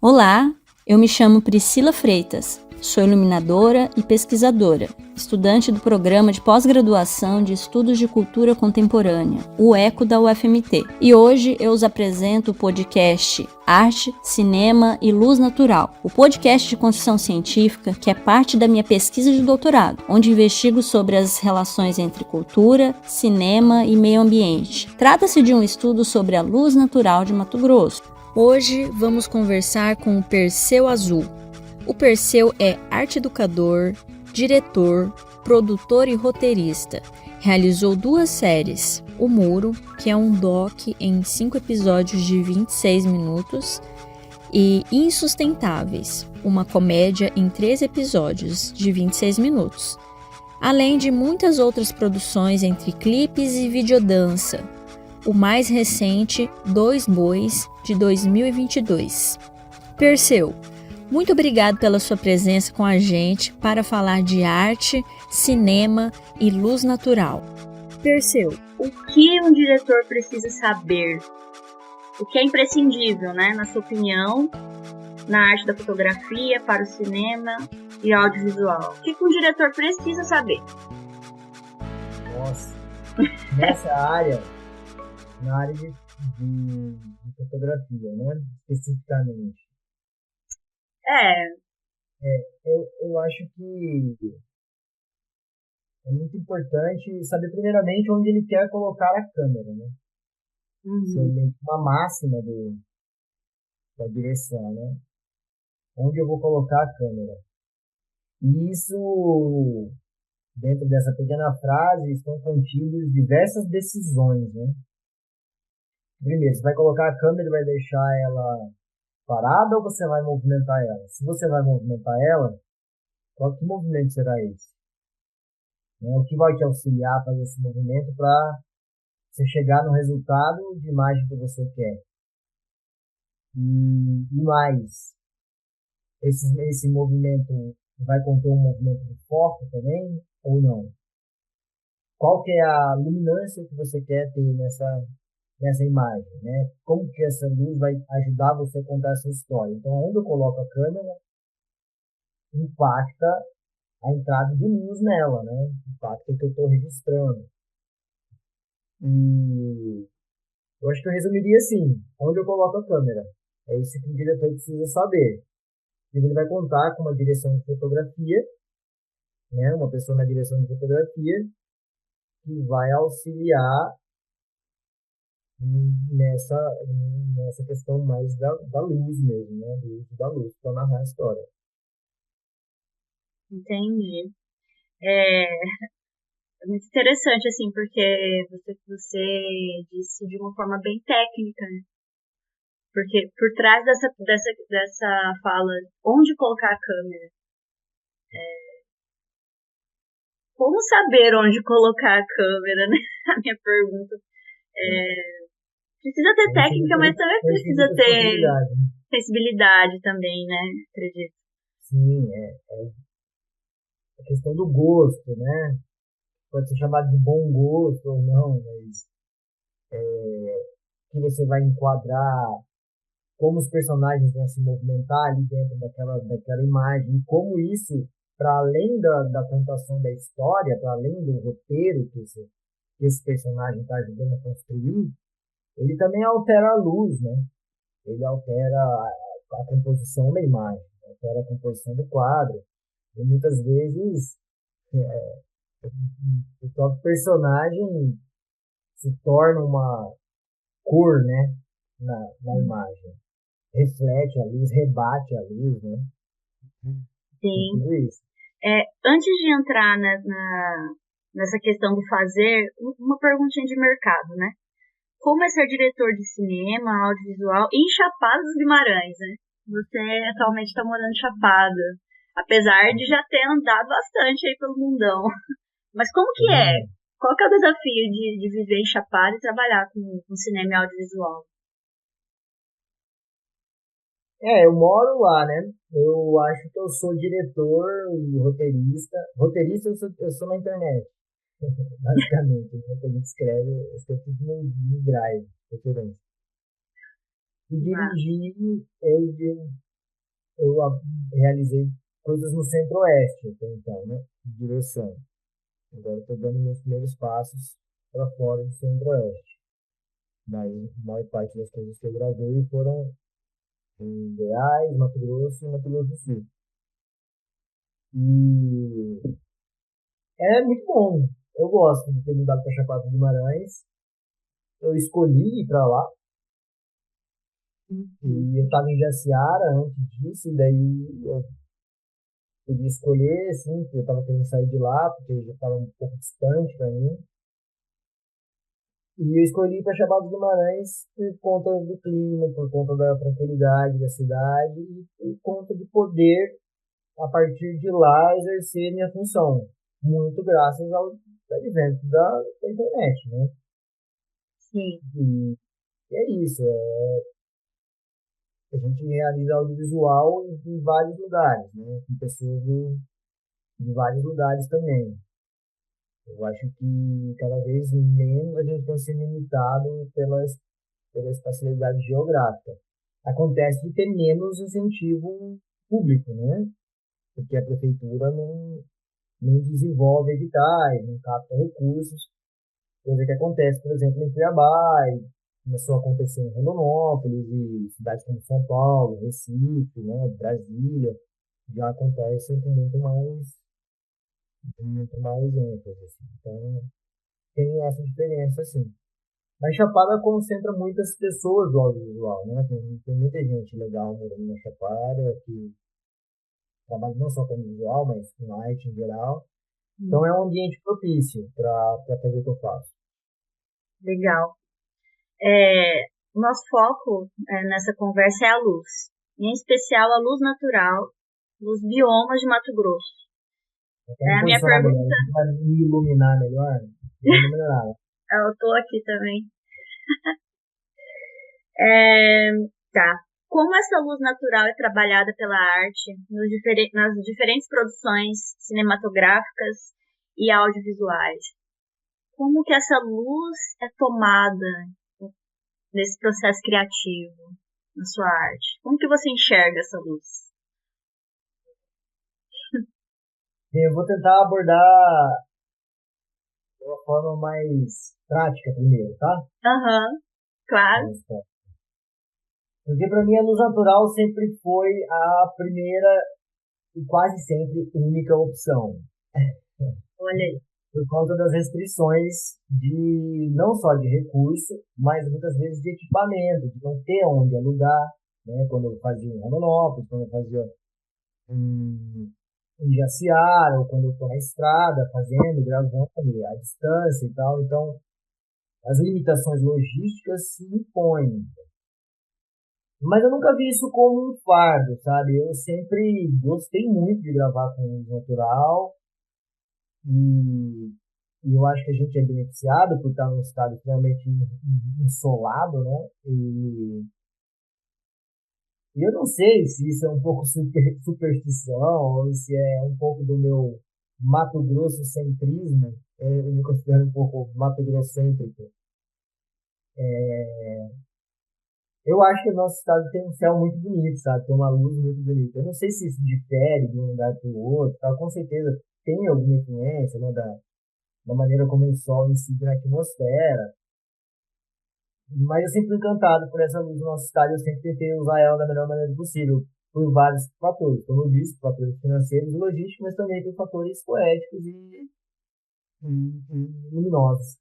Olá, eu me chamo Priscila Freitas, sou iluminadora e pesquisadora, estudante do Programa de Pós-Graduação de Estudos de Cultura Contemporânea, o ECO da UFMT, e hoje eu os apresento o podcast Arte, Cinema e Luz Natural, o podcast de construção científica que é parte da minha pesquisa de doutorado, onde investigo sobre as relações entre cultura, cinema e meio ambiente. Trata-se de um estudo sobre a luz natural de Mato Grosso. Hoje vamos conversar com o Perseu Azul. O Perseu é arte-educador, diretor, produtor e roteirista. Realizou 2 séries, O Muro, que é um doc em 5 episódios de 26 minutos, e Insustentáveis, uma comédia em 3 episódios de 26 minutos, além de muitas outras produções entre clipes e videodança. O mais recente, 2 Bois, de 2022. Perseu, muito obrigado pela sua presença com a gente para falar de arte, cinema e luz natural. Perseu, o que um diretor precisa saber? O que é imprescindível, né, na sua opinião, na arte da fotografia, para o cinema e audiovisual? O que um diretor precisa saber? Nossa, nessa área, na área de fotografia, né, especificamente. Eu acho que é muito importante saber primeiramente onde ele quer colocar a câmera, né? Isso é meio que uma máxima da direção, né? Onde eu vou colocar a câmera. E isso, dentro dessa pequena frase, estão contidas diversas decisões, né? Primeiro, você vai colocar a câmera e vai deixar ela parada ou você vai movimentar ela? Se você vai movimentar ela, que movimento será esse? O que vai te auxiliar a fazer esse movimento para você chegar no resultado de imagem que você quer? E mais, esse movimento vai conter um movimento de foco também ou não? Qual que é a luminância que você quer ter nessa imagem, né? Como que essa luz vai ajudar você a contar essa história? Então, onde eu coloco a câmera, impacta a entrada de luz nela, né? Impacta o que eu estou registrando. E eu acho que eu resumiria assim, onde eu coloco a câmera. É isso que o diretor precisa saber. Ele vai contar com uma direção de fotografia, né? Uma pessoa na direção de fotografia que vai auxiliar nessa questão mais da luz mesmo, né? Do uso da luz para narrar a história. Entendi. É muito interessante, assim, porque você disse de uma forma bem técnica, né? Porque por trás dessa fala, onde colocar a câmera? Como saber onde colocar a câmera, né? A minha pergunta. Precisa ter técnica, mas também precisa ter sensibilidade também, né? Acredito. Sim, é a questão do gosto, né? Pode ser chamado de bom gosto ou não, mas que você vai enquadrar como os personagens vão se movimentar ali dentro daquela imagem, e como isso, para além da contação da história, para além do roteiro que esse personagem está ajudando a construir, ele também altera a luz, né? Ele altera a composição da imagem, altera a composição do quadro, e muitas vezes o próprio personagem se torna uma cor, né, na imagem. Reflete a luz, rebate a luz, né? Sim. Tudo isso. Antes de entrar nessa questão do fazer, uma perguntinha de mercado, né? Como é ser diretor de cinema, audiovisual em Chapada dos Guimarães, né? Você atualmente está morando em Chapada, apesar de já ter andado bastante aí pelo mundão. Mas como que é? Qual que é o desafio de viver em Chapada e trabalhar com cinema e audiovisual? Eu moro lá, né? Eu acho que eu sou diretor e roteirista. Roteirista eu sou na internet, basicamente. O que a gente escreve, eu escrevo tudo no Drive, referência. E dirigir, realizei coisas no Centro-Oeste até então, né? De direção. Agora estou dando meus primeiros passos para fora do Centro-Oeste. Daí, a maior parte das coisas que eu gravei foram em Goiás, Mato Grosso e Mato Grosso do Sul. E é muito bom. Eu gosto de ter mudado para Chapada dos Guimarães. Eu escolhi ir para lá. E eu estava em Jaciara antes disso, e daí eu podia escolher, assim, porque eu estava querendo sair de lá, porque já estava um pouco distante para mim. E eu escolhi para Chapada dos Guimarães por conta do clima, por conta da tranquilidade da cidade e por conta de poder, a partir de lá, exercer minha função. Muito graças ao advento da internet, né? Sim. E é isso. A gente realiza audiovisual em vários lugares, né? Com pessoas de vários lugares também. Eu acho que cada vez menos a gente tem se limitado pela espacialidade geográfica. Acontece de ter menos incentivo público, né? Porque a prefeitura não desenvolve editais, não capta recursos, coisa que acontece, por exemplo, em Cuiabá, e começou a acontecer em Rondonópolis, e cidades como São Paulo, Recife, né, Brasília, já acontecem com muito mais ênfase, assim. Então, tem essa diferença, assim. A Chapada concentra muitas pessoas do audiovisual, né? Tem muita gente legal morando na Chapada, que trabalha não só com audiovisual, mas com arte em geral. Então, é um ambiente propício para fazer o que eu faço. Legal. O nosso foco nessa conversa é a luz, em especial a luz natural dos biomas de Mato Grosso. A minha pergunta... Para me iluminar melhor, eu estou aqui também. Tá. Como essa luz natural é trabalhada pela arte nas diferentes produções cinematográficas e audiovisuais? Como que essa luz é tomada nesse processo criativo, na sua arte? Como que você enxerga essa luz? Eu vou tentar abordar de uma forma mais prática primeiro, tá? Claro. Porque para mim a luz natural sempre foi a primeira e quase sempre única opção. Olha aí. Por conta das restrições de não só de recurso, mas muitas vezes de equipamento, de não ter onde alugar, né? Quando eu fazia em Rondonópolis, quando eu fazia em Jaciara, ou quando eu estou na estrada fazendo, gravando à distância e tal. Então, as limitações logísticas se impõem. Mas eu nunca vi isso como um fardo, sabe? Eu sempre gostei muito de gravar com luz natural e, e eu acho que a gente é beneficiado por estar num estado extremamente ensolado, né? E eu não sei se isso é um pouco superstição ou se é um pouco do meu Mato Grosso centrismo. Eu me considero um pouco Mato Grosscêntrico. Eu acho que o nosso estado tem um céu muito bonito, sabe? Tem uma luz muito bonita. Eu não sei se isso difere de um lugar para o outro, tá? Com certeza tem alguma influência, né, da maneira como o sol incide na atmosfera. Mas eu sempre fui encantado por essa luz do nosso estado. Eu sempre tentei usar ela da melhor maneira possível, por vários fatores. Como eu disse, fatores financeiros e logísticos, mas também por fatores poéticos e luminosos.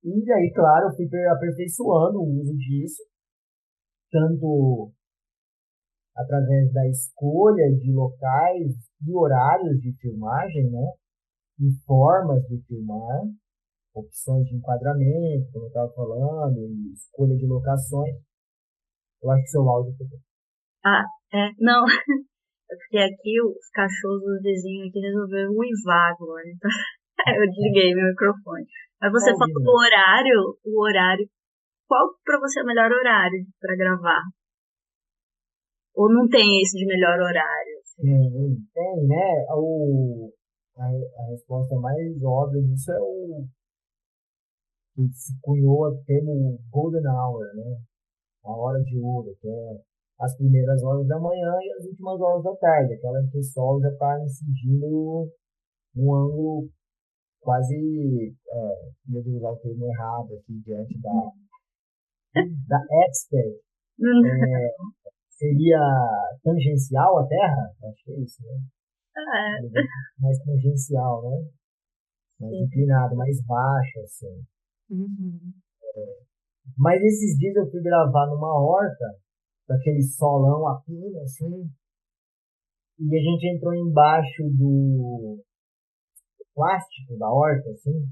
E aí, claro, eu fui aperfeiçoando o uso disso, tanto através da escolha de locais e horários de filmagem, né? E formas de filmar, opções de enquadramento, como eu estava falando, e escolha de locações. Eu acho que seu áudio foi... Não, é porque aqui os cachorros dos vizinhos aqui resolveram uivar agora, então eu desliguei meu microfone. Mas você falou do horário, qual para você é o melhor horário para gravar? Ou não tem esse de melhor horário? Tem, né? A resposta mais óbvia disso é o que se cunhou o termo Golden Hour, né? A hora de ouro, que é as primeiras horas da manhã e as últimas horas da tarde, aquela em que o sol já está incidindo num ângulo quase, ia usar o termo errado aqui, diante da expert, seria tangencial à Terra? Acho que é isso, né? Mais tangencial, né? Mais inclinado, mais baixo, assim. Uhum. Mas esses dias eu fui gravar numa horta, daquele solão a pino, assim, e a gente entrou embaixo do plástico da horta, assim,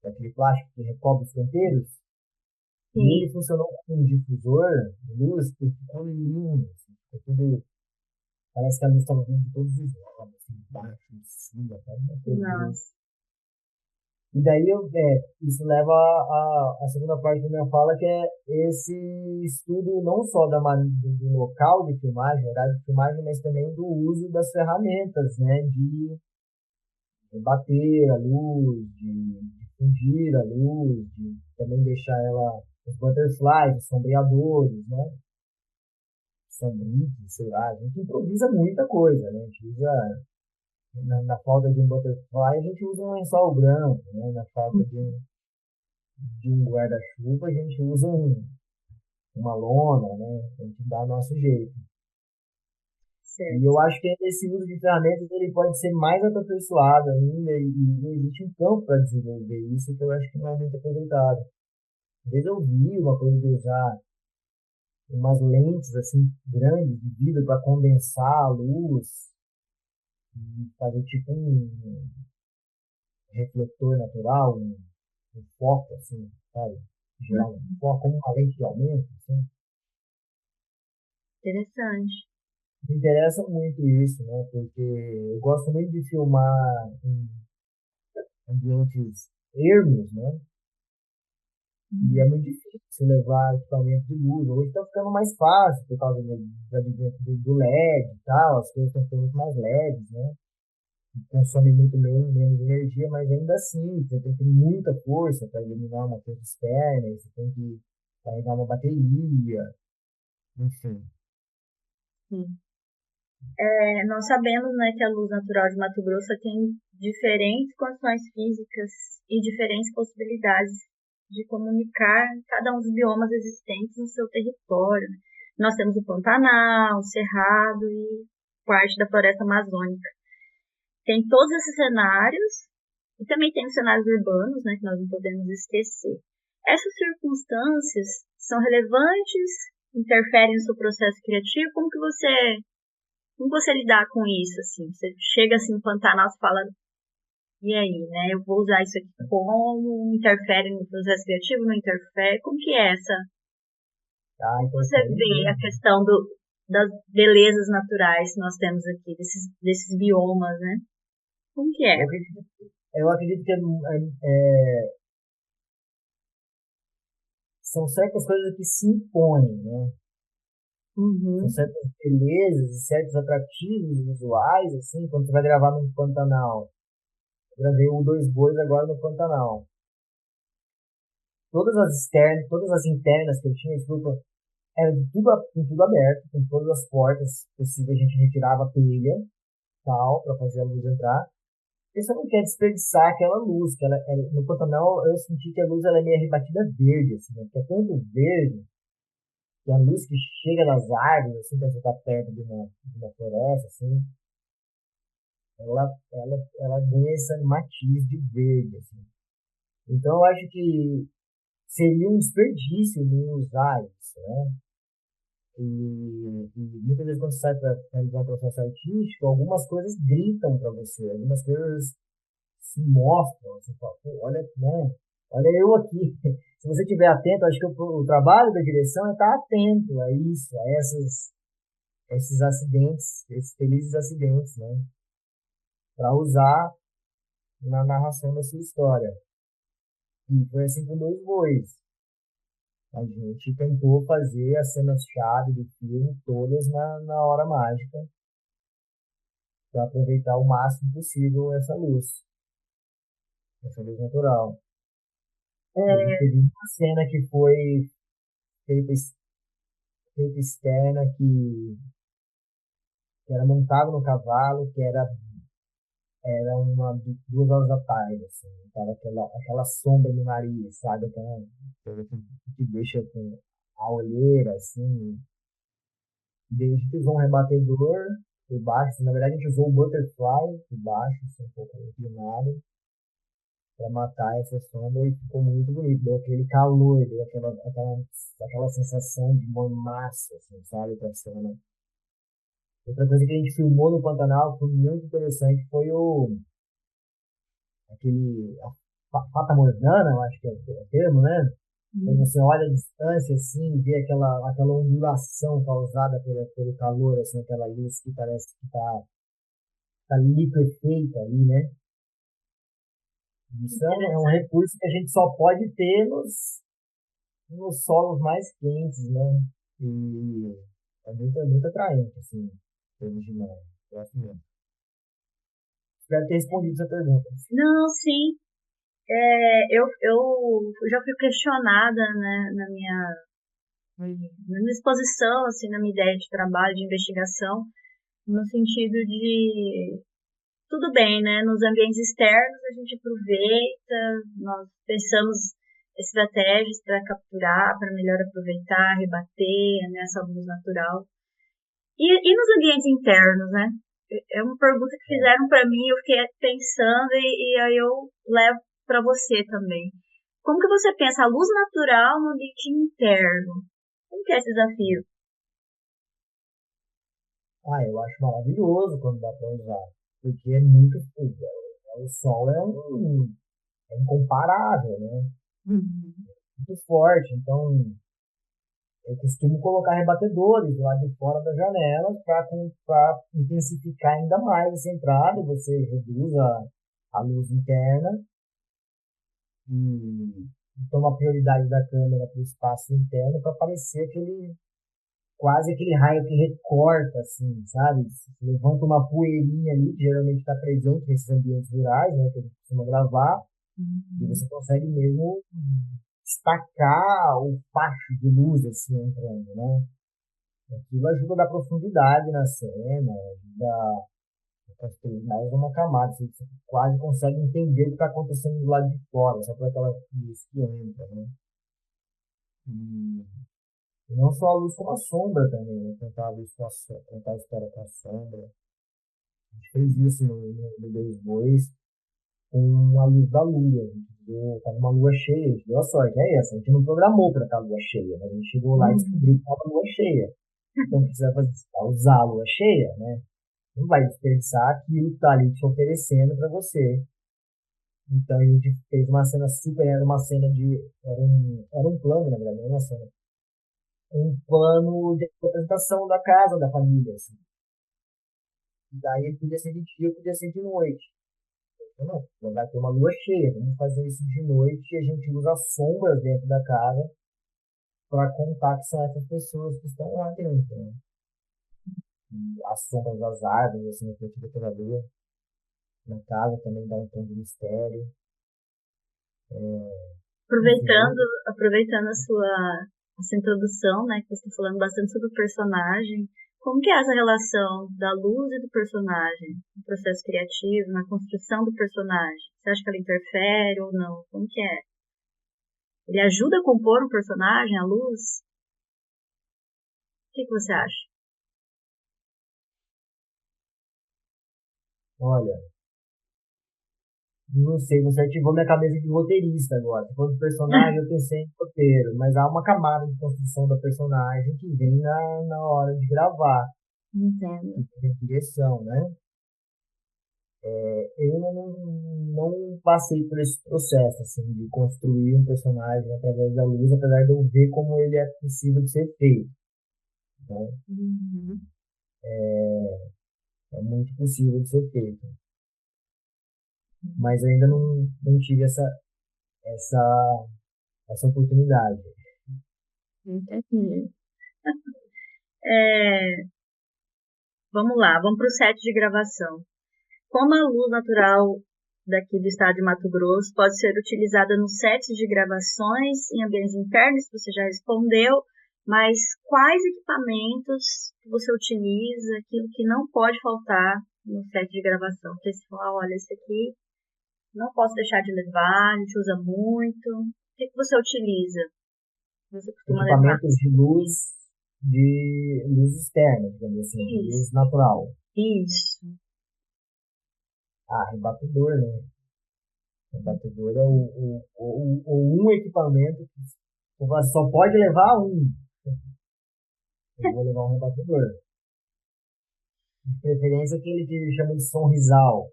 daquele plástico que recobre os canteiros, e ele funcionou como um difusor de luz que ficou lindo, assim, ficou tudo, parece que a luz estava vindo de todos os lados, assim, de baixo, de cima, tá? Nossa. E daí isso leva a segunda parte da minha fala, que é esse estudo não só do local de filmagem, horário de filmagem, mas também do uso das ferramentas, né, de bater a luz, de fundir a luz, de também deixar ela, os butterflies, os sombreadores, né, sombritos, sei lá, a gente improvisa muita coisa, né, a gente usa, na falta de um butterfly, a gente usa um lençol branco, né, na falta de um guarda-chuva, a gente usa uma lona, né, a gente dá nosso jeito. Certo. E eu acho que esse uso de ferramentas ele pode ser mais aperfeiçoado ainda e existe um campo para desenvolver isso que eu acho que não é muito aproveitado. Às vezes eu vi uma coisa de usar umas lentes assim grandes de vidro para condensar a luz e fazer tipo um refletor natural, um foco assim, sabe? Gerar um foco como uma lente de aumento, assim. Interessante. Me interessa muito isso, né? Porque eu gosto muito de filmar em ambientes ermos, né? E é muito difícil levar equipamento de luz. Hoje está ficando mais fácil por causa do advento do LED e tal, as coisas estão ficando muito mais leves, né? Consome muito menos energia, mas ainda assim, você tem que ter muita força para iluminar uma coisa externa, você tem que carregar uma bateria, enfim. Sim. Nós sabemos, né, que a luz natural de Mato Grosso tem diferentes condições físicas e diferentes possibilidades de comunicar cada um dos biomas existentes no seu território. Nós temos o Pantanal, o Cerrado e parte da floresta amazônica. Tem todos esses cenários e também tem os cenários urbanos, né, que nós não podemos esquecer. Essas circunstâncias são relevantes, interferem no seu processo criativo. Como você lidar com isso, assim? Você chega assim no Pantanal e fala, e aí, né? Eu vou usar isso aqui como? Interfere no processo criativo? Não interfere? Como que é essa? Como você vê a questão das belezas naturais que nós temos aqui, desses biomas, né? Como que é? Eu acredito que são certas coisas que se impõem, né? São certas belezas e certos atrativos visuais, assim, quando você vai gravar no Pantanal. Eu gravei o Dois Bois agora no Pantanal. Todas as externas, todas as internas que eu tinha, desculpa, era com tudo aberto, com todas as portas possíveis, a gente retirava a telha, tal, para fazer a luz entrar. Porque você não quer desperdiçar aquela luz, que no Pantanal eu senti que a luz ela é meio rebatida verde, assim, né? Porque é tanto verde, que a luz que chega das árvores, assim, quando você está perto de uma floresta, assim, ela ganha esse matiz de verde, assim. Então eu acho que seria um desperdício não usar isso, né? E muitas vezes quando você sai para realizar um processo artístico, algumas coisas gritam para você, algumas coisas se mostram, você fala, pô, olha, né? Olha eu aqui. Se você estiver atento, acho que o trabalho da direção é estar atento a isso, a esses acidentes, esses felizes acidentes, né? Para usar na narração da sua história. E foi assim com Dois Bois. A gente tentou fazer as cenas-chave do filme todas na hora mágica, para aproveitar o máximo possível essa luz natural. A gente teve uma cena que foi feita feita externa que era montado no cavalo, que era 2 horas da tarde, assim, cara, aquela sombra no nariz, sabe? Aquela que deixa com a olheira, assim. Daí a gente usou um rebatedor por baixo, assim, na verdade a gente usou o butterfly por baixo, assim, um pouco inclinado, para matar essa sombra e ficou muito bonito. Deu aquele calor, deu aquela sensação de mormaço, assim, sabe? Pra cena. Outra coisa que a gente filmou no Pantanal, que foi muito interessante, foi Fata Morgana, eu acho que é o termo, né? Quando você olha a distância, assim, vê aquela ondulação causada pelo calor, assim, aquela luz que parece que tá liquefeita ali, né? Isso é um recurso que a gente só pode ter nos solos mais quentes, né? E é muito atraente, assim, em termos de imagem. Eu acho mesmo. Espero ter respondido essa pergunta. Não, sim. Eu já fui questionada, né, na minha exposição, assim, na minha ideia de trabalho, de investigação, no sentido de, tudo bem, né, nos ambientes externos a gente aproveita, nós pensamos estratégias para capturar, para melhor aproveitar, rebater nessa luz natural. E nos ambientes internos, né? É uma pergunta que fizeram para mim, eu fiquei pensando e aí eu levo para você também. Como que você pensa a luz natural no ambiente interno? Como que é esse desafio? Eu acho maravilhoso quando dá para usar, porque é muito fogo. O sol é incomparável, né? Muito forte, então eu costumo colocar rebatedores lá de fora das janelas para intensificar ainda mais essa entrada, você reduz a luz interna e toma prioridade da câmera para o espaço interno para aparecer quase aquele raio que recorta, assim, sabe? Levanta uma poeirinha ali, que geralmente está presente nesses ambientes rurais, né, que a gente costuma gravar, e você consegue mesmo destacar o facho de luz, assim, entrando, né? Aquilo ajuda a dar profundidade na cena, ajuda a construir mais uma camada, assim, você quase consegue entender o que está acontecendo do lado de fora, só por aquela luz que entra, né? E não só a luz, como a sombra também, né? Contar a história com a sombra. A gente fez isso no Dois Bois com a luz da lua. A gente tava uma lua cheia, a gente deu a sorte, é essa. A gente não programou para estar lua cheia, mas a gente chegou lá e descobriu que estava lua cheia. Então, o que você vai fazer? Você vai usar a lua cheia, né? Não vai desperdiçar aquilo que está ali te oferecendo para você. Então, a gente fez uma cena super, era uma cena de, era um plano, na verdade, não era uma cena. Um plano de apresentação da casa, da família, assim. E daí ele podia ser de dia, podia ser de noite. Então, não, vai ter uma lua cheia, vamos fazer isso de noite e a gente usa sombras dentro da casa para contar que são essas pessoas que estão lá dentro, né? E as sombras das árvores, assim, refletidas pela lua, na casa também dá um tom de mistério. Aproveitando essa introdução, né, que você está falando bastante sobre o personagem, como que é essa relação da luz e do personagem no processo criativo, na construção do personagem? Você acha que ela interfere ou não? Como que é? Ele ajuda a compor um personagem, a luz? O que você acha? Olha, não sei, você ativou minha cabeça de roteirista agora. Se fosse personagem, eu pensei em roteiro, mas há uma camada de construção da personagem que vem na hora de gravar. Entendo. De direção, né? Eu não passei por esse processo, assim, de construir um personagem através da luz, apesar de eu ver como ele é possível de ser feito, né? É muito possível de ser feito. Mas eu ainda não tive essa oportunidade. Vamos lá, vamos para o set de gravação. Como a luz natural daqui do estado de Mato Grosso pode ser utilizada no set de gravações, em ambientes internos, você já respondeu, mas quais equipamentos que você utiliza, aquilo que não pode faltar no set de gravação? Porque você fala, olha, esse aqui não posso deixar de levar, a gente usa muito. O que você utiliza? Você costuma levar? Equipamentos de luz externa, digamos assim, de luz Isso, natural. isso. Rebatedor, né? Rebatedor é um equipamento que você só pode levar um. Eu vou levar um rebatedor. De preferência aquele que chama de sonrisal,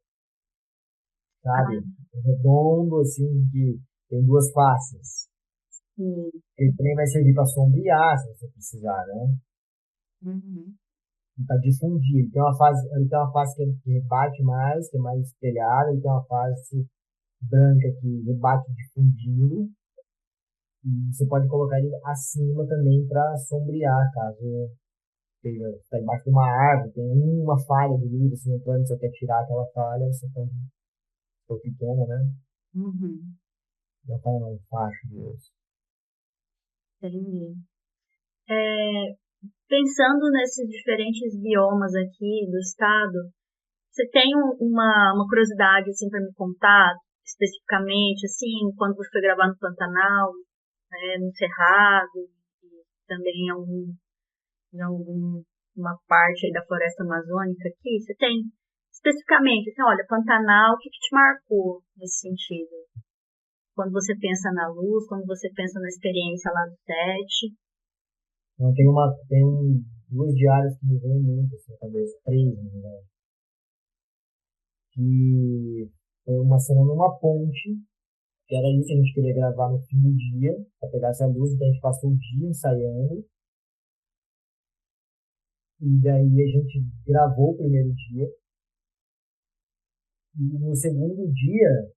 sabe? Redondo, assim, que tem duas faces. Sim. Ele também vai servir para sombrear, se você precisar, né? Uhum. E para difundir. Ele tem uma face que rebate mais, que é mais espelhada, ele tem uma face branca que rebate difundindo. E você pode colocar ele acima também para sombrear, caso está embaixo de uma árvore, tem uma falha de luz, assim, entrando, você quer tirar aquela falha, você pode, se for pequena, né? Uhum. Já está um facho de luz. Entendi. Pensando nesses diferentes biomas aqui do estado, você tem uma curiosidade assim para me contar especificamente, assim, quando você foi gravar no Pantanal, no Cerrado, e também em alguma parte aí da floresta amazônica aqui? Você tem especificamente, assim, olha, Pantanal, o que te marcou nesse sentido? Quando você pensa na luz, quando você pensa na experiência lá do set? Então, tem duas diárias que me vêm muito, assim, talvez três, né? Que foi uma cena numa ponte, que era isso, a gente queria gravar no fim do dia, para pegar essa luz, então a gente passou o dia ensaiando, e daí a gente gravou o primeiro dia, e no segundo dia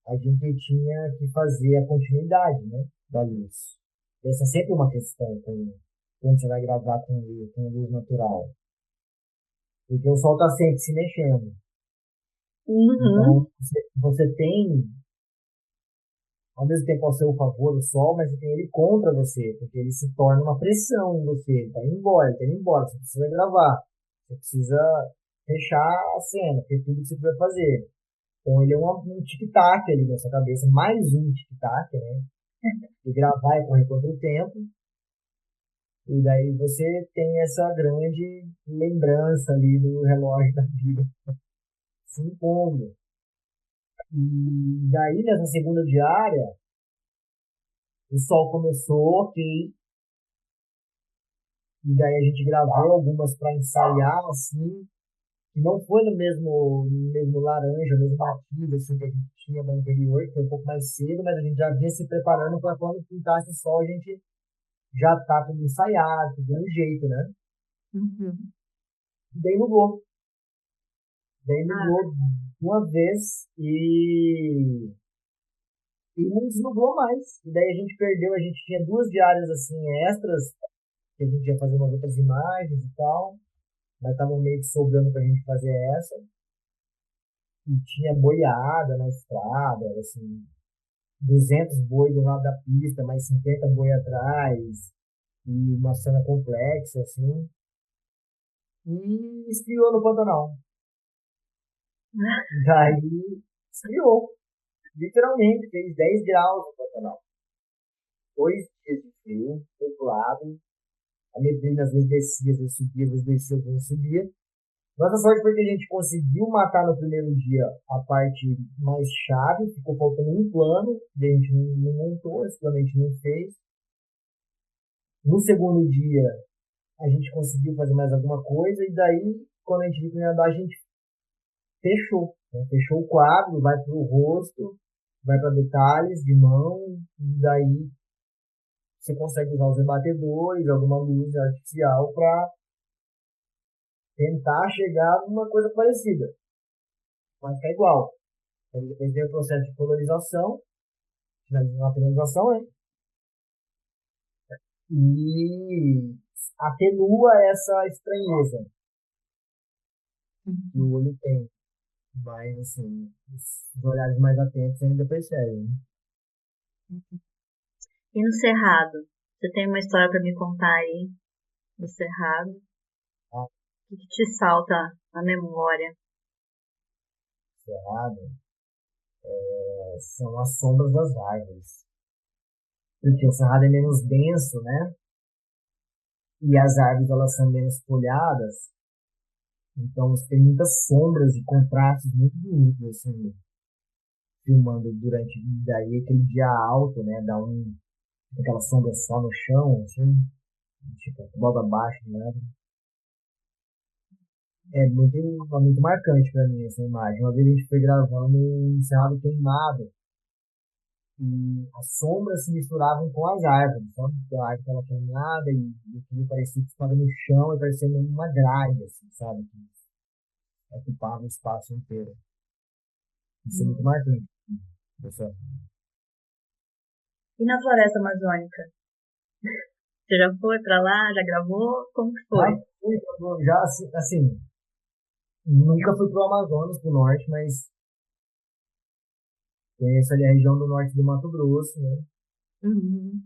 a gente tinha que fazer a continuidade, né, da luz. Essa é sempre uma questão quando você vai gravar com luz natural, porque o sol está sempre se mexendo. Uhum. Então, você tem, ao mesmo tempo, ao seu favor o sol, mas você tem ele contra você, porque ele se torna uma pressão em você. Ele está indo embora, você precisa gravar, você precisa fechar a cena, ter tudo que você vai fazer. Então, ele é um tic-tac ali na sua cabeça, mais um tic-tac, né? E gravar e correr contra o tempo. E daí você tem essa grande lembrança ali do relógio da vida se impondo. E daí, nessa segunda diária, o sol começou, ok. E daí a gente gravou algumas para ensaiar, assim, que não foi no mesmo laranja, no mesmo batido, assim, que a gente tinha no anterior, que foi um pouco mais cedo, mas a gente já vinha se preparando para quando pintasse o sol, a gente já tá tudo ensaiado, tudo de um jeito, né? Uhum. E daí nublou. Daí Ah, nublou uma vez e não desnublou mais. E daí a gente perdeu, a gente tinha duas diárias, assim, extras, que a gente ia fazer umas outras imagens e tal, mas estavam meio que sobrando pra gente fazer essa. E tinha boiada na estrada, era assim, 200 boi do lado da pista, mais 50 boi atrás, e uma cena complexa, assim. E esfriou no Pantanal. Daí esfriou, literalmente, fez 10 graus no Pantanal. 2 dias de frio, nublado. A neblina às vezes descia, às vezes subia, às vezes descia, às vezes subia. Nossa sorte foi que a gente conseguiu matar no primeiro dia a parte mais chave, ficou faltando um plano, a gente não montou, esse plano a gente não fez. No segundo dia, a gente conseguiu fazer mais alguma coisa, e daí, quando a gente viu que ia andar, a gente fechou. Né? Fechou o quadro, vai para o rosto, vai para detalhes de mão, e daí você consegue usar os rebatedores, alguma luz artificial para tentar chegar numa coisa parecida. Mas fica igual. Aí depois vem o processo de colorização, finalizando a finalização, né? E atenua essa estranheza que o olho tem. Mas, assim, os olhares mais atentos ainda percebem. Né? e no Cerrado? Você tem uma história para me contar aí do Cerrado? Ah, O que te salta na memória? Cerrado, são as sombras das árvores. Porque o cerrado é menos denso, né? E as árvores, elas são menos folhadas. Então, você tem muitas sombras e contrastes muito bonitos, assim, filmando durante daí aquele dia alto, né? Dá aquela sombra só no chão, assim, tipo, logo abaixo, né? É muito marcante para mim essa imagem. Uma vez a gente foi gravando um Cerrado Queimado e as sombras se misturavam com as árvores, sabe? Então, a árvore estava queimada e aquilo parecia que estava no chão e parecia uma grade, assim, sabe? Que ocupava o espaço inteiro. Isso é muito Hum. marcante. Dessa... E na Floresta Amazônica? Você já foi para lá? Já gravou? Como que Já foi? já assim, nunca fui pro Amazonas, pro norte, mas conheço ali a região do norte do Mato Grosso, né? Uhum.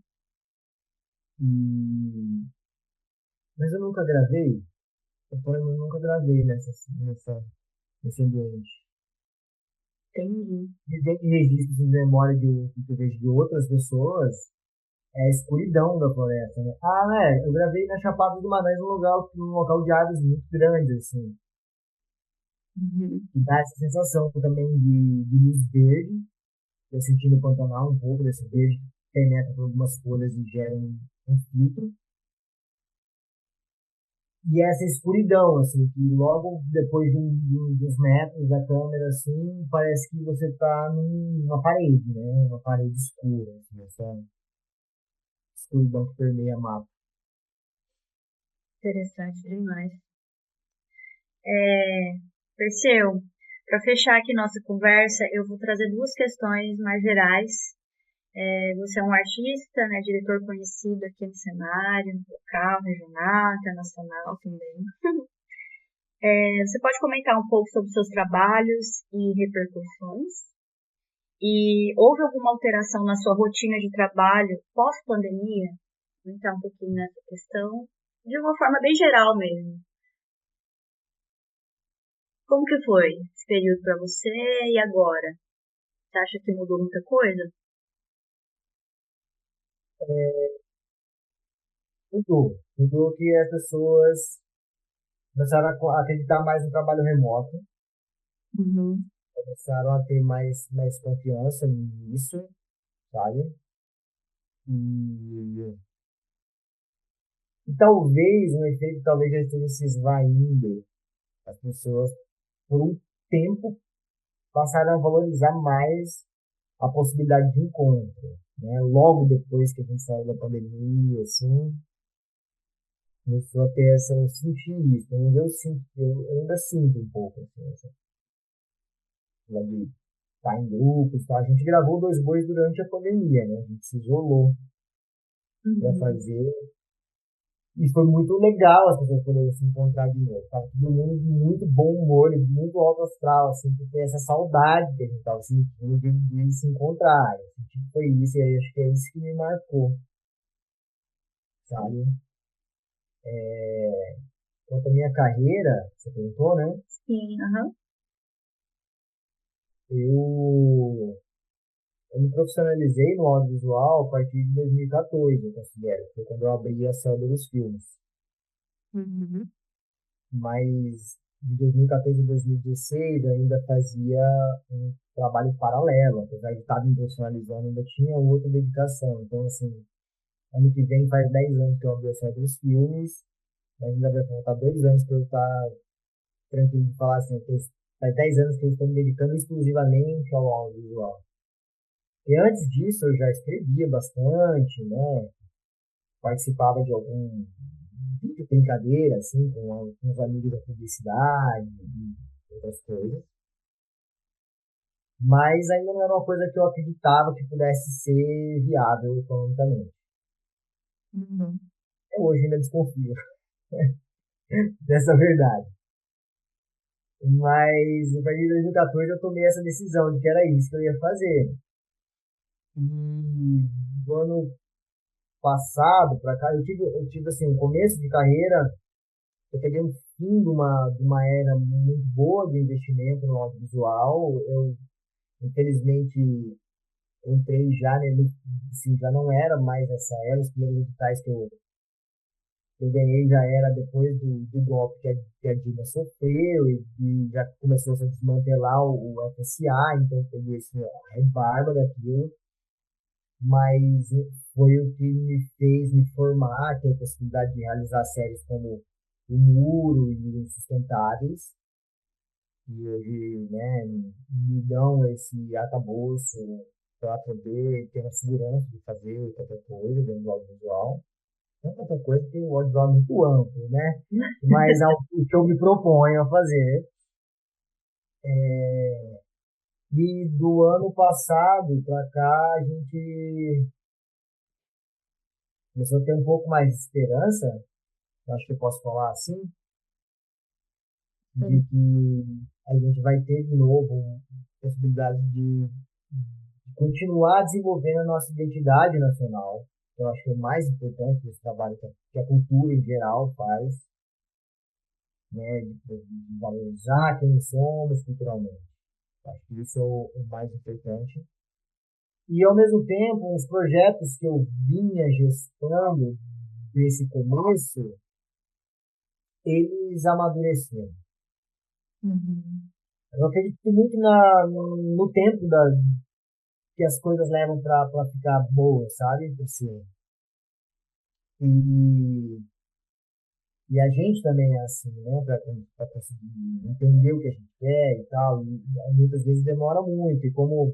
E... Mas eu nunca gravei. Eu nunca gravei nesse ambiente. Entendi. E tem registros de memória que eu vejo de outras pessoas, é a escuridão da floresta, né? Ah, né? Eu gravei na Chapada do Manães, num local de árvores muito grandes, assim. Uhum. E dá essa sensação também de luz verde. Eu senti no Pantanal um pouco desse verde que penetra por algumas folhas e gera um filtro. E essa escuridão, assim, que logo depois dos metros da câmera, assim, parece que você está numa parede, né? Uma parede escura, assim, essa escuridão que permeia a mapa. Interessante demais. Perseu, para fechar aqui nossa conversa, eu vou trazer duas questões mais gerais. Você é um artista, né, diretor conhecido aqui no cenário, local, regional, internacional também. Você pode comentar um pouco sobre seus trabalhos e repercussões? E houve alguma alteração na sua rotina de trabalho pós-pandemia? Vou entrar um pouquinho nessa questão, de uma forma bem geral mesmo. Como que foi esse período para você e agora? Você acha que mudou muita coisa? Mudou que as pessoas começaram a acreditar mais no trabalho remoto, Uhum. começaram a ter mais confiança nisso, sabe? E, e talvez, um efeito talvez já esteja se esvaindo. As pessoas, por um tempo, passaram a valorizar mais a possibilidade de encontro, né? Logo depois que a gente saiu da pandemia, assim, começou a ter essa, eu senti isso, pelo menos eu ainda sinto um pouco, assim, essa coisa de estar em grupos, tá? A gente gravou Dois Bois durante a pandemia, né? A gente se isolou para Uhum. fazer. E foi muito legal as pessoas poderem se encontrar de novo. Tava todo mundo de muito bom humor, e muito alto astral, assim, porque essa saudade que a gente tava sentindo de se encontrar. Eu senti que foi isso, e aí acho que é isso que me marcou, sabe? Quanto à minha carreira, você perguntou, né? Sim, aham. Eu, eu me profissionalizei no audiovisual a partir de 2014, eu considero. Foi quando eu abri a Céu dos Filmes. Uhum. Mas de 2014 a 2016 eu ainda fazia um trabalho paralelo, apesar de estar me profissionalizando, ainda tinha outra dedicação. Então, assim, ano que vem faz 10 anos que eu abri a série dos filmes, mas ainda vai faltar 2 anos para eu estar tranquilo de falar assim, faz 10 anos que eu estou me dedicando exclusivamente ao audiovisual. E antes disso eu já escrevia bastante, né? Participava de algum vídeo brincadeira, assim, com os amigos da publicidade e outras coisas. Mas ainda não era uma coisa que eu acreditava que pudesse ser viável economicamente. Uhum. Eu hoje ainda desconfio dessa verdade. Mas a partir de 2014 eu tomei essa decisão de que era isso que eu ia fazer. E do ano passado para cá, eu tive assim, um começo de carreira, eu peguei um fim de uma era muito boa de investimento no audiovisual. Eu, infelizmente, entrei já, né, assim, já não era mais essa era, os primeiros editais eu ganhei já era depois do golpe que a Dilma sofreu e já começou a se desmantelar o FSA, então eu peguei assim, a rebarba daquilo, mas foi o que me fez me formar, ter a possibilidade de realizar séries como O Muro e Insustentáveis, e hoje, né, me dão esse arcabouço para poder ter a segurança de fazer qualquer coisa dentro do audiovisual. Não qualquer coisa, porque o audiovisual é muito amplo, né? Mas é o que eu me proponho a fazer. E do ano passado para cá, a gente começou a ter um pouco mais de esperança, eu acho que eu posso falar assim, de que a gente vai ter de novo a possibilidade de continuar desenvolvendo a nossa identidade nacional. Eu acho que é o mais importante desse trabalho que a cultura em geral faz, né, de valorizar quem somos culturalmente. Eu acho que isso é o mais importante. E, ao mesmo tempo, os projetos que eu vinha gestando desse começo, eles amadureceram. Eu acredito muito no tempo que as coisas levam para ficar boas, sabe? Assim, e, e a gente também é assim, né? Para conseguir entender o que a gente quer e tal. E muitas vezes demora muito. E como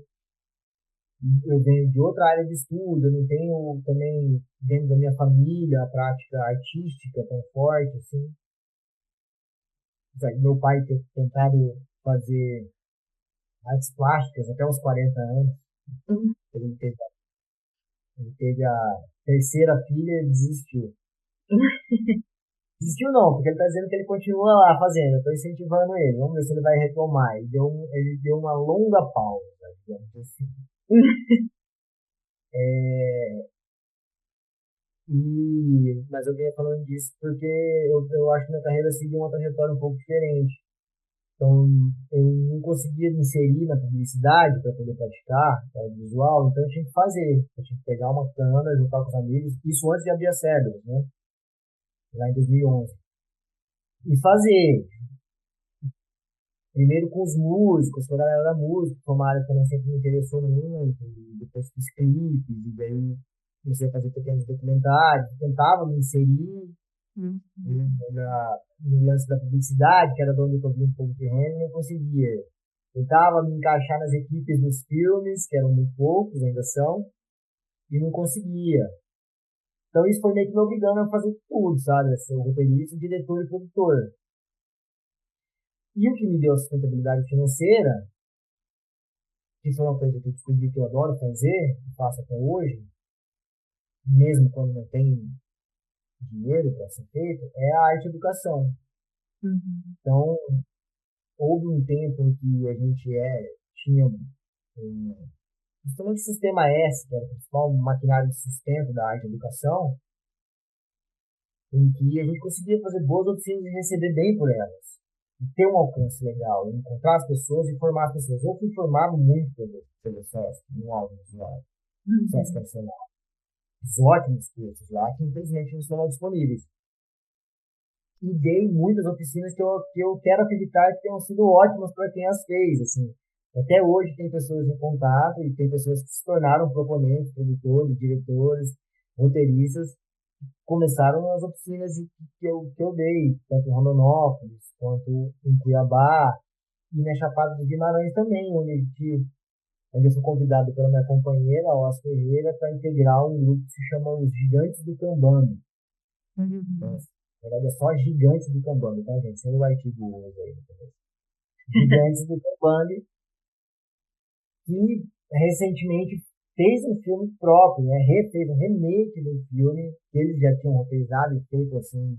eu venho de outra área de estudo, eu não tenho também dentro da minha família a prática artística tão forte assim. Meu pai ter tentado fazer artes plásticas até os 40 anos. Ele teve, ele teve a terceira filha e desistiu. Desistiu não, porque ele está dizendo que ele continua lá fazendo. Eu estou incentivando ele. Vamos ver se ele vai retomar. Ele deu uma longa pausa, digamos assim. Mas eu vinha falando disso porque eu acho que minha carreira seguiu uma trajetória um pouco diferente. Então, eu não conseguia me inserir na publicidade para poder praticar audiovisual, então eu tinha que fazer. Eu tinha que pegar uma câmera, juntar com os amigos, isso antes de abrir a Cérebros, né? Lá em 2011. E fazer. Primeiro com os músicos, com a galera da música, que foi uma área que também sempre me interessou muito. E depois fiz clipes, e daí comecei a fazer pequenos documentários. Tentava me inserir no lance da publicidade, que era de onde eu via um pouco de renda, e não conseguia. Tentava me encaixar nas equipes dos filmes, que eram muito poucos, ainda são, e não conseguia. Então isso foi meio que me obrigando a fazer tudo, sabe? Ser roteirista, diretor e produtor. E o que me deu a sustentabilidade financeira, que foi uma coisa que eu descobri que eu adoro fazer, e faço até hoje, mesmo quando não tem dinheiro para ser feito, é a arte e educação. Então, houve um tempo em que a gente tinha principalmente o Sistema S, que era o principal maquinário de sustento da arte e educação, em que a gente conseguia fazer boas oficinas e receber bem por elas. E ter um alcance legal, encontrar as pessoas e formar as pessoas. Eu fui formado muito pelo SESC, no audiovisual, SESC Nacional. Os ótimos cursos lá, que infelizmente não estão disponíveis. E dei muitas oficinas que eu quero acreditar que tenham sido ótimas para quem as fez, assim. Até hoje tem pessoas em contato e tem pessoas que se tornaram proponentes, produtores, diretores, roteiristas, começaram as oficinas que eu dei, tanto em Rondonópolis, quanto em Cuiabá, e na Chapada dos Guimarães também, onde eu fui convidado pela minha companheira, a Oscar Ferreira, para integrar um grupo que se chama Os Gigantes do Cambambe. Então, na verdade, é só Gigantes do Cambambe, tá, gente? Sem o artigo aí. Gigantes do Cambambe, que recentemente fez um filme próprio, né? Fez um remake do filme que eles já tinham roteirizado e feito assim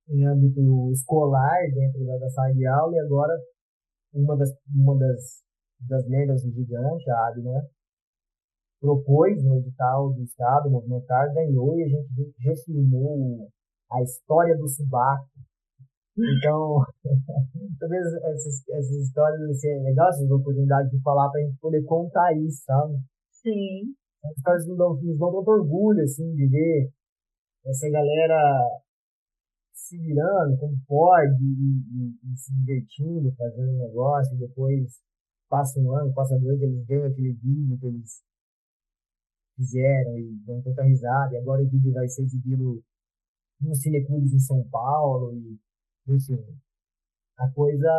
em âmbito escolar dentro da sala de aula, e agora uma das membros do Gigante, a Abner, propôs no edital do Estado Movimentar, ganhou e a gente refilmou a história do subaco. Então, talvez essas histórias, assim, é legal essas oportunidades de falar para a gente poder contar isso, sabe? Sim. As histórias nos dão tanto orgulho, assim, de ver essa galera se virando como pode e se divertindo, fazendo um negócio, e depois passa um ano, passa dois, eles veem aquele vídeo que eles fizeram e dão tanta risada, e agora o vídeo vai ser exibido nos cineclubes em São Paulo, e, enfim, a coisa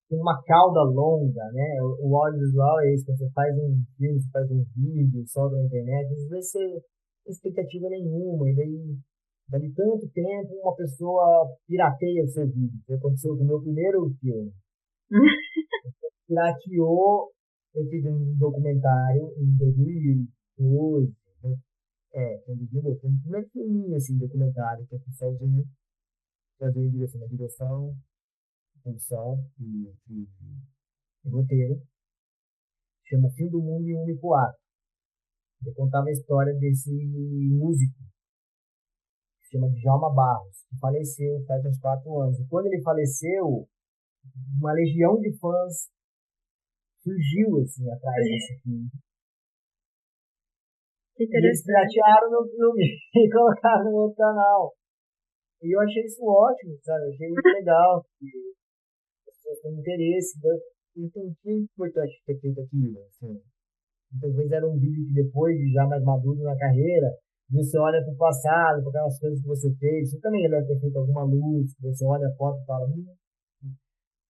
tem uma cauda longa, né? O audiovisual é isso, quando você faz um filme, você faz um vídeo, solta na internet, às vezes você expectativa nenhuma, e daí, dali tanto tempo, uma pessoa pirateia o seu vídeo. Isso aconteceu com o meu primeiro filme. Pirateou, eu fiz um documentário em 2012, né? Em 2012, foi um primeiro filminho, assim, documentário, que eu fiz sozinho, fazer direção, produção e roteiro, chama Fim do Mundo em um Único Ato. Ele contava a história desse músico, que se chama Djalma Barros, que faleceu faz uns 4 anos. E quando ele faleceu, uma legião de fãs surgiu, assim, atrás desse filme. Que E eles interessante. piratearam meu filme e colocaram no outro canal. E eu achei isso ótimo, sabe? Eu achei muito legal, que as pessoas têm interesse. Então, que importante ter feito aquilo, assim. Muitas vezes era um vídeo que depois, já mais maduro na carreira, você olha para o passado, para aquelas coisas que você fez. Você também deve ter feito alguma luz, você olha a foto e fala,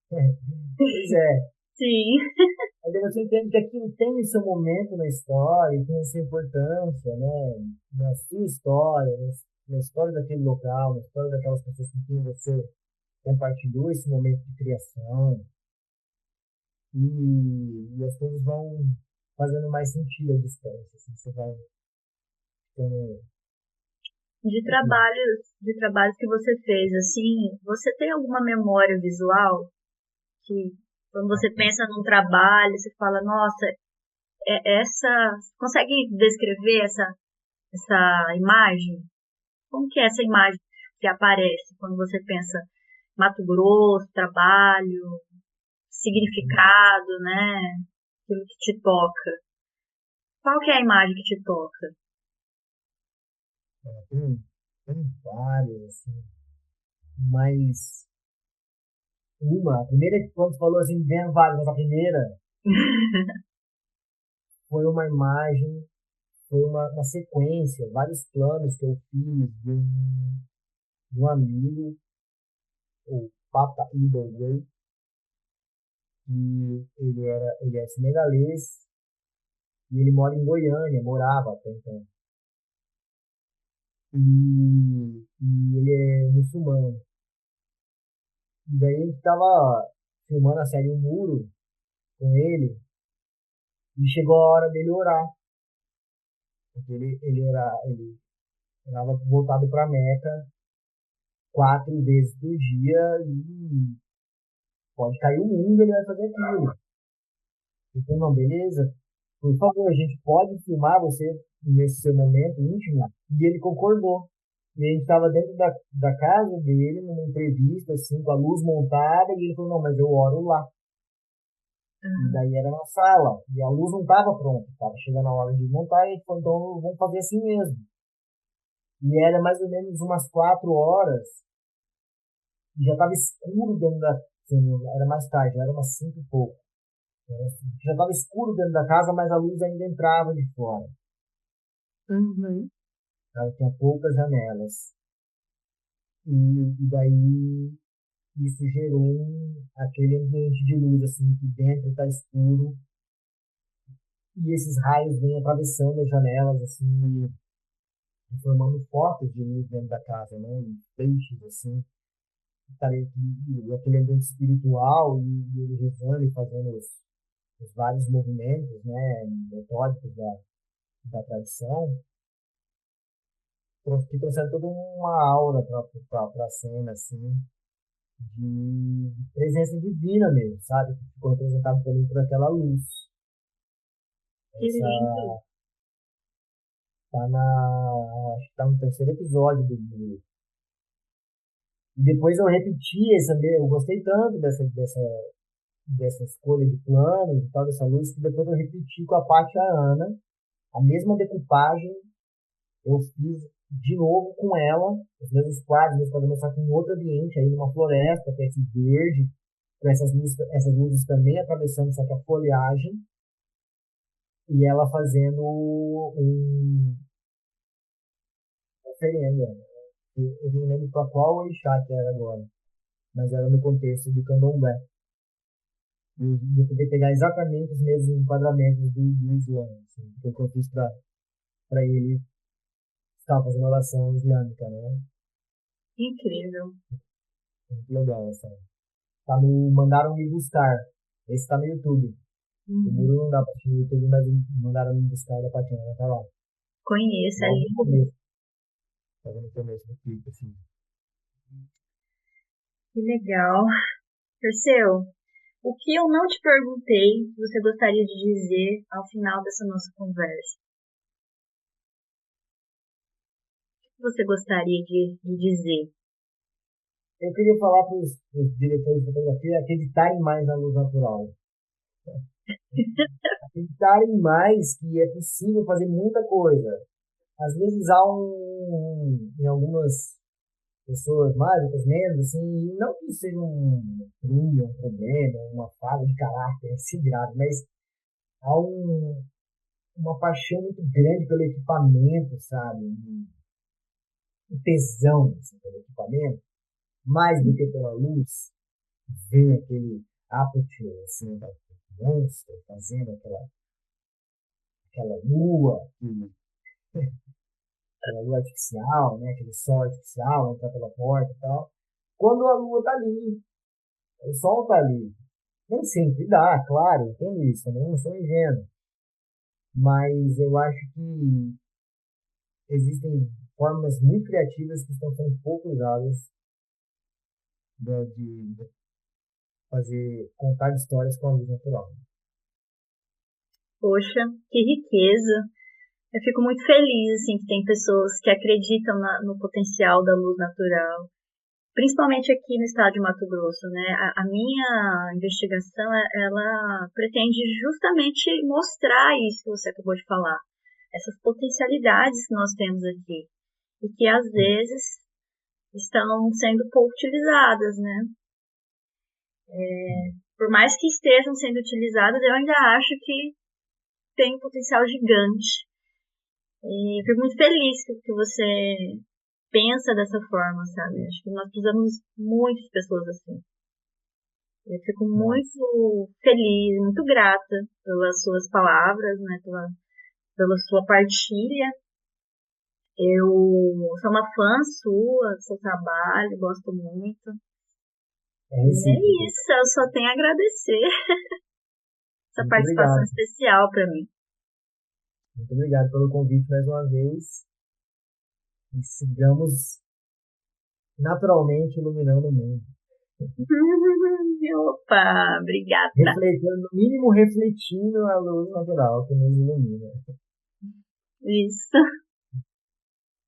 pois é. Sim. Aí daí você entende que aquilo tem o seu momento na história, tem a sua importância, né? Na sua história, na história daquele local, na história daquelas pessoas com quem você compartilhou esse momento de criação. E as coisas vão fazendo mais sentido à distância. Assim, você vai tendo. De trabalhos que você fez, assim, você tem alguma memória visual que quando você pensa num trabalho, você fala, nossa, você consegue descrever essa imagem? Como que é essa imagem que aparece quando você pensa Mato Grosso, trabalho, significado, né? Aquilo que te toca. Qual que é a imagem que te toca? Tem várias, assim, mas a primeira que quando você falou assim, vendo várias, mas a primeira foi uma imagem, foi uma sequência, vários planos que eu fiz de um amigo, o Papa Iberway, que ele é senegalês e ele mora em Goiânia, morava até então. E ele é muçulmano. E daí a gente tava filmando a série O Muro com ele e chegou a hora dele orar. Porque ele estava voltado para Meca 4 vezes por dia e pode cair o mundo, ele vai fazer aquilo. Então, não, beleza? Por favor, a gente pode filmar você nesse seu momento íntimo? E ele concordou. E a gente estava dentro da casa dele, numa entrevista, assim, com a luz montada, e ele falou, não, mas eu oro lá. E daí era na sala, e a luz não estava pronta, estava chegando a hora de montar, e ele falou, então vamos fazer assim mesmo. E era mais ou menos umas 4 horas, e já estava escuro dentro assim, era mais tarde, era umas 5 e pouco. Já estava escuro dentro da casa, mas a luz ainda entrava de fora. Ela tinha poucas janelas. E daí isso gerou aquele ambiente de luz, assim, que dentro está escuro. E esses raios vêm atravessando as janelas, assim, e formando focos de luz dentro da casa, né? E peixes, assim. E aquele ambiente espiritual, e ele rezando e fazendo os vários movimentos, né? Metódicos da tradição. Que trouxeram toda uma aura para a cena, assim, de presença divina mesmo, sabe? Que ficou representado também por aquela luz. Que Essa, lindo. Acho que tá no terceiro episódio e depois eu repeti eu gostei tanto dessa escolha de planos e tal, dessa luz, que depois eu repeti com a Paty e a Ana, a mesma decupagem, eu fiz de novo com ela, os mesmos quadros, só que em outro ambiente, aí numa floresta, que é esse verde, com essas luzes também atravessando, só que a folhagem, e ela fazendo uma oferenda. Eu não lembro para qual orixá que era agora, mas era no contexto de candomblé. E eu poder pegar exatamente os mesmos enquadramentos do Islã, assim, que eu fiz para ele estar fazendo oração islâmica, né? Incrível. Muito legal essa. Mandaram me buscar. Esse tá no YouTube. O muro não dá pra assistir no YouTube, mas mandaram me buscar da Tatiana, tá lá. Conheço, é Logo no lindo. começo. Tava no começo do clipe, assim. Que legal. Perseu, o que eu não te perguntei, você gostaria de dizer ao final dessa nossa conversa? O que você gostaria de dizer? Eu queria falar para os diretores de fotografia acreditarem mais na luz natural. Acreditarem mais que é possível fazer muita coisa. Às vezes há em algumas pessoas mais, outras menos, assim, não que seja um crime, um problema, uma falha de caráter assim grave, mas há uma paixão muito grande pelo equipamento, sabe? Um tesão assim, pelo equipamento, mais do que pela luz. Ver aquele aperture, assim, da monstro fazendo aquela lua, aquela lua artificial, né? Aquele sol artificial, entrar pela porta e tal. Quando a lua tá ali, o sol tá ali. Nem sempre dá, claro, tem isso, também não sou ingênuo. Mas eu acho que existem formas muito criativas que estão sendo pouco usadas de contar histórias com a luz natural. Poxa, que riqueza! Eu fico muito feliz, assim, que tem pessoas que acreditam no potencial da luz natural, principalmente aqui no estado de Mato Grosso, né? A minha investigação, ela pretende justamente mostrar isso que você acabou de falar, essas potencialidades que nós temos aqui, e que às vezes estão sendo pouco utilizadas, né? Por mais que estejam sendo utilizadas, eu ainda acho que tem um potencial gigante. E fico muito feliz que você pensa dessa forma, sabe? Acho que nós precisamos muito de pessoas assim. Eu fico muito feliz, muito grata pelas suas palavras, né? Pela sua partilha. Eu sou uma fã sua, do seu trabalho, gosto muito. É E é recíproco. isso, eu só tenho a agradecer essa Muito participação obrigado. especial para mim. Muito obrigado pelo convite mais uma vez. E sigamos naturalmente iluminando o mundo. Opa, obrigada. Refletindo, no mínimo refletindo a luz natural que nos ilumina. Isso.